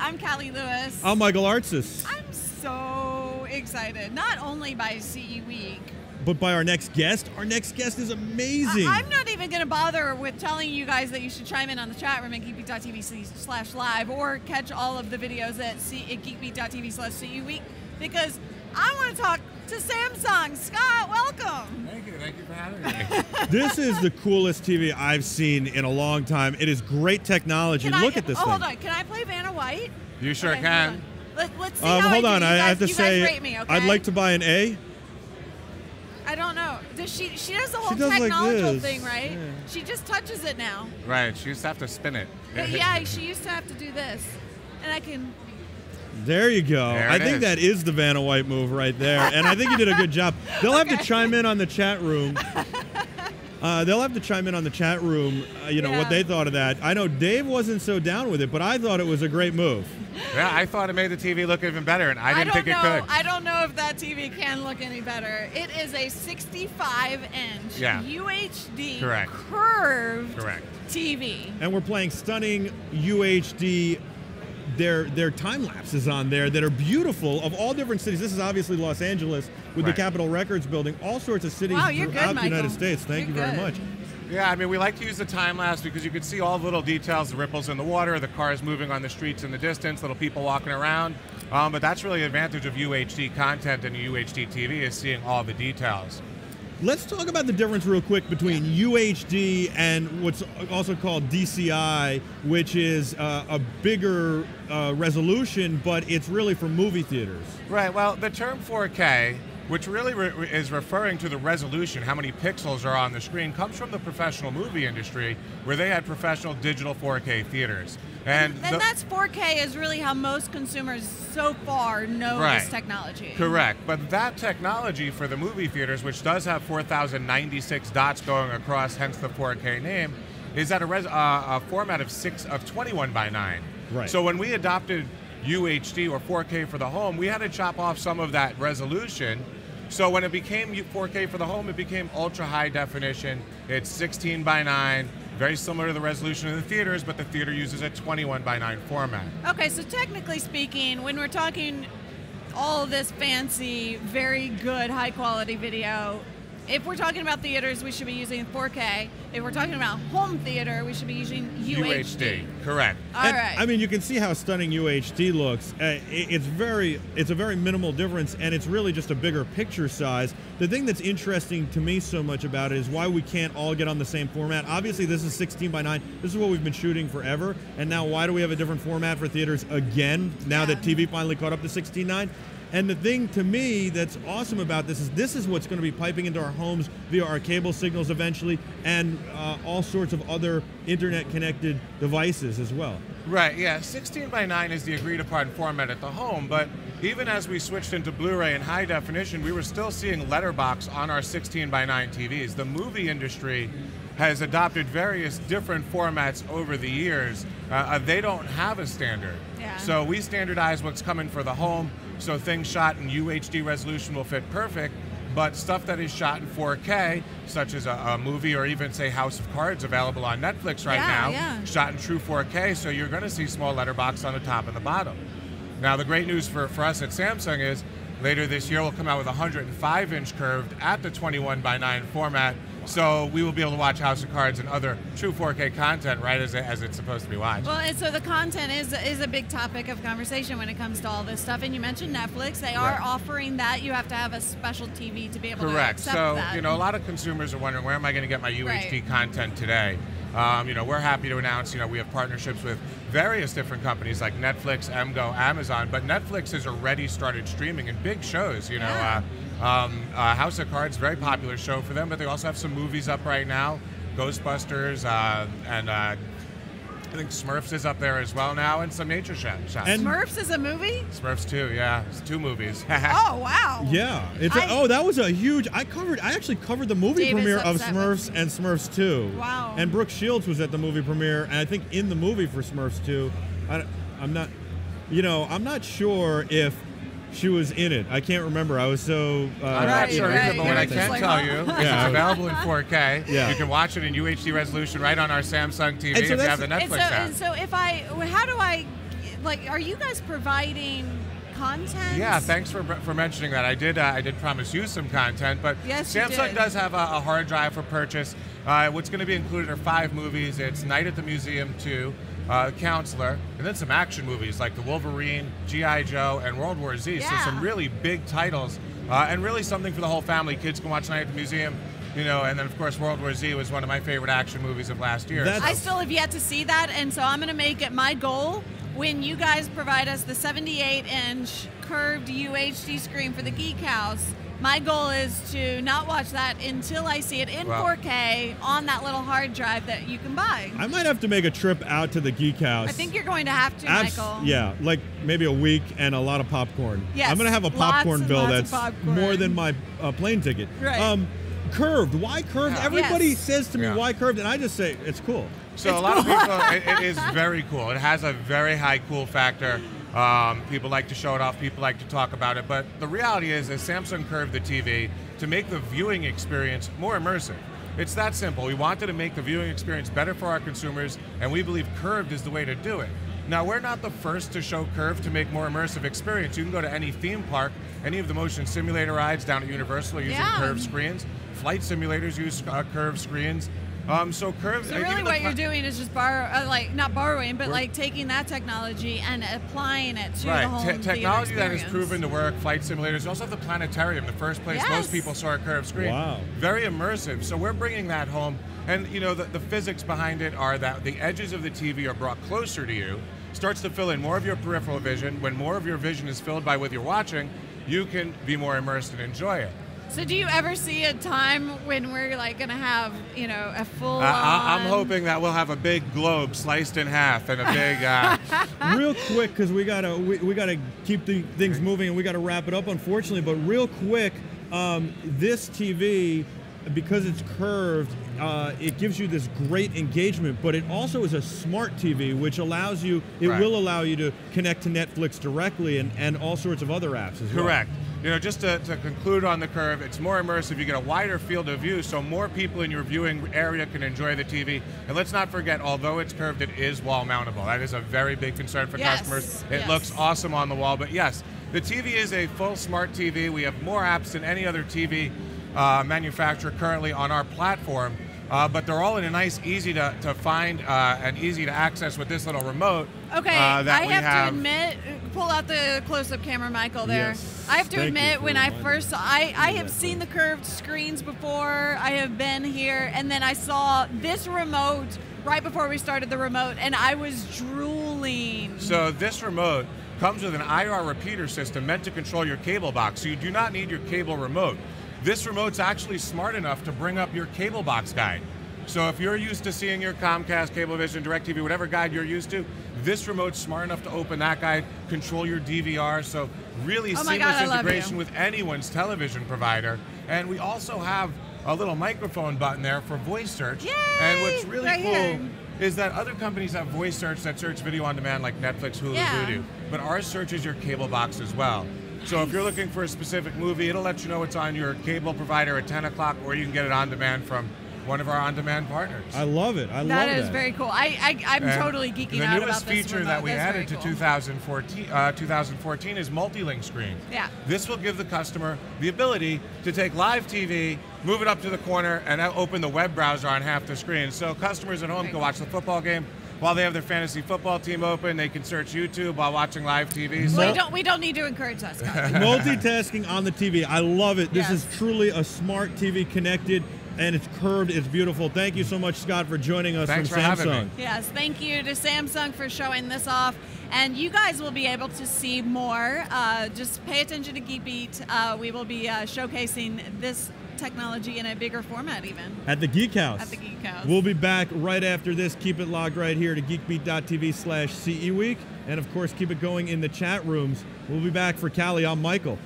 I'm Callie Lewis. I'm Michael Artsis. I'm so excited, not only by CE Week, but by our next guest. Our next guest is amazing. I'm not even going to bother with telling you guys that you should chime in on the chat room at geekbeat.tv/live or catch all of the videos at geekbeat.tv/CE Week, because I want to talk to Samsung. Scott, welcome. Thank you for having me. This is the coolest TV I've seen in a long time. It is great technology. Look at this thing. Hold on, can I play Vanna White? You sure can. Let's see how hold I on, do. I have to you say, guys rate me, okay? I'd like to buy an A. I don't know. Does she does the whole does like technological this. thing, right? Yeah. She just touches it now. Right, she used to have to spin it. But yeah, she used to have to do this. And I can... There you go. There I it think is. that is the Vanna White move right there. And I think you did a good job. They'll have to chime in on the chat room. They'll have to chime in on the chat room, what they thought of that. I know Dave wasn't so down with it, but I thought it was a great move. Yeah, I thought it made the TV look even better, and I didn't think it could. I don't know if that TV can look any better. It is a 65-inch UHD curved TV. And we're playing stunning UHD. Their time lapses on there that are beautiful of all different cities. This is obviously Los Angeles with the Capitol Records building, all sorts of cities throughout the United States. Thank you very much. Yeah, I mean, we like to use the time lapse because you can see all the little details, the ripples in the water, the cars moving on the streets in the distance, little people walking around. But that's really the advantage of UHD content and UHD TV is seeing all the details. Let's talk about the difference real quick between UHD and what's also called DCI, which is a bigger resolution, but it's really for movie theaters. Right, well, the term 4K, which really is referring to the resolution, how many pixels are on the screen, comes from the professional movie industry, where they had professional digital 4K theaters. And that's 4K is really how most consumers so far know this technology. Correct. But that technology for the movie theaters, which does have 4,096 dots going across, hence the 4K name, is at a format of 21 by 9. Right. So when we adopted UHD or 4K for the home, we had to chop off some of that resolution. So when it became 4K for the home, it became ultra high definition. It's 16 by 9. Very similar to the resolution in the theaters, but the theater uses a 21 by 9 format. Okay, so technically speaking, when we're talking all this fancy, very good, high quality video, if we're talking about theaters, we should be using 4K. If we're talking about home theater, we should be using UHD. Correct. All right. I mean, you can see how stunning UHD looks. It's a very minimal difference, and it's really just a bigger picture size. The thing that's interesting to me so much about it is why we can't all get on the same format. Obviously, this is 16 by 9. This is what we've been shooting forever, and now why do we have a different format for theaters again, now that TV finally caught up to 16:9? And the thing to me that's awesome about this is what's going to be piping into our homes via our cable signals eventually, and all sorts of other internet-connected devices as well. Right, yeah. 16 by 9 is the agreed-upon format at the home, but even as we switched into Blu-ray and high definition, we were still seeing letterbox on our 16 by 9 TVs. The movie industry has adopted various different formats over the years. They don't have a standard. Yeah. So we standardize what's coming for the home, so things shot in UHD resolution will fit perfect, but stuff that is shot in 4K, such as a movie or even, say, House of Cards, available on Netflix right now, shot in true 4K, so you're going to see small letterbox on the top and the bottom. Now, the great news for us at Samsung is later this year we'll come out with a 105-inch curved at the 21 by 9 format, so we will be able to watch House of Cards and other true 4K content right as it's supposed to be watched. Well, and so the content is a big topic of conversation when it comes to all this stuff. And you mentioned Netflix. They are offering that. You have to have a special TV to be able to accept that. So, a lot of consumers are wondering, where am I going to get my UHD content today? We're happy to announce, we have partnerships with various different companies like Netflix, MGO, Amazon, but Netflix has already started streaming in big shows, House of Cards, very popular show for them, but they also have some movies up right now, Ghostbusters, and I think Smurfs is up there as well now, and some nature shots. And Smurfs is a movie? Smurfs 2, yeah. It's 2 movies. Oh, wow. Yeah. That was a huge... I actually covered the movie premiere of Smurfs and Smurfs 2. Wow. And Brooke Shields was at the movie premiere, and I think in the movie for Smurfs 2, I'm not sure if she was in it. I can't remember. I was so... I'm not sure either, but what I can tell you is it's available in 4K. Yeah. You can watch it in UHD resolution right on our Samsung TV if you have the Netflix app. And so how do I like, are you guys providing content? Yeah, thanks for mentioning that. I did promise you some content, but Yes, you Samsung did. does have a hard drive for purchase. What's going to be included are 5 movies. It's Night at the Museum 2, Counselor, and then some action movies like The Wolverine, G.I. Joe, and World War Z. So Yeah. some really big titles, and really something for the whole family. Kids can watch Night at the Museum, you know, and then of course World War Z was one of my favorite action movies of last year. That's- I still have yet to see that, and so I'm going to make it my goal when you guys provide us the 78-inch curved UHD screen for the Geek House. My goal is to not watch that until I see it in Wow. 4K on that little hard drive that you can buy. I might have to make a trip out to the Geek House. I think you're going to have to, Michael. Yeah, like maybe a week and a lot of popcorn. Yes, I'm going to have a lots popcorn and bill lots of that's popcorn. more than my plane ticket. Right. Curved. Why curved? Yeah. Everybody Yes. says to me, Yeah. why curved? And I just say, it's cool. So It's a lot of cool. people, it is very cool. It has a very high cool factor. People like to show it off. People like to talk about it. But the reality is Samsung curved the TV to make the viewing experience more immersive. It's that simple. We wanted to make the viewing experience better for our consumers, and we believe curved is the way to do it. Now, we're not the first to show curved to make more immersive experience. You can go to any theme park, any of the motion simulator rides down at Universal are using Yeah. curved screens. Flight simulators use curved screens. So curved. So really even the what you're pla- doing is just not borrowing, but like taking that technology and applying it to the Right, home theater technology that has experience. proven to work. Flight simulators. You also have the planetarium, the first place Yes. most people saw a curved screen. Wow. Very immersive. So we're bringing that home, and you know the physics behind it are that the edges of the TV are brought closer to you, starts to fill in more of your peripheral vision. When more of your vision is filled by what you're watching, you can be more immersed and enjoy it. So do you ever see a time when we're like going to have, you know, a full I'm hoping that we'll have a big globe sliced in half and a big. Real quick, because we gotta keep the things moving and we gotta wrap it up, unfortunately. But real quick, this TV, because it's curved, it gives you this great engagement. But it also is a smart TV, which allows you. It Right. will allow you to connect to Netflix directly and all sorts of other apps as well. Correct. You know, just to conclude on the curve, it's more immersive. You get a wider field of view, so more people in your viewing area can enjoy the TV. And let's not forget, although it's curved, it is wall mountable. That is a very big concern for Yes, customers. It yes. looks awesome on the wall, but yes, the TV is a full smart TV. We have more apps than any other TV manufacturer currently on our platform, but they're all in a nice, easy to find and easy to access with this little remote. Okay, that I we have to admit, pull out the close-up camera, Michael, there. Yes. I have to Thank you admit, for when I reminding first saw, I have seen the curved screens before, I have been here, and then I saw this remote right before we started the remote, and I was drooling. So this remote comes with an IR repeater system meant to control your cable box, so you do not need your cable remote. This remote's actually smart enough to bring up your cable box guide. So if you're used to seeing your Comcast, Cablevision, DirecTV, whatever guide you're used to, this remote's smart enough to open that guide, control your DVR, so really Oh my seamless God, I love integration you. with anyone's television provider. And we also have a little microphone button there for voice search. Yay! And what's really Right cool here. is that other companies have voice search that search video on demand like Netflix, Hulu, Yeah. Vudu, but ours searches your cable box as well. So if you're looking for a specific movie, it'll let you know it's on your cable provider at 10 o'clock, or you can get it on demand from one of our on-demand partners. I love it. I love That that. is very cool. I'm And totally geeking the out newest about this feature remote. that we That's added to very cool. 2014 is multi-link screen. Yeah. This will give the customer the ability to take live TV, move it up to the corner, and open the web browser on half the screen. So customers at home can watch the football game while they have their fantasy football team open. They can search YouTube while watching live TV. So We don't need to encourage that, Scott. Multitasking on the TV. I love it. This Yes. is truly a smart TV connected, and it's curved. It's beautiful. Thank you so much, Scott, for joining us Thanks from for having Samsung. me. Yes, thank you to Samsung for showing this off. And you guys will be able to see more. Just pay attention to Geek Beat. We will be showcasing this technology in a bigger format even. At the Geek House. At the Geek House. We'll be back right after this. Keep it logged right here to geekbeat.tv/CE Week. And of course, keep it going in the chat rooms. We'll be back for Callie. I'm Michael.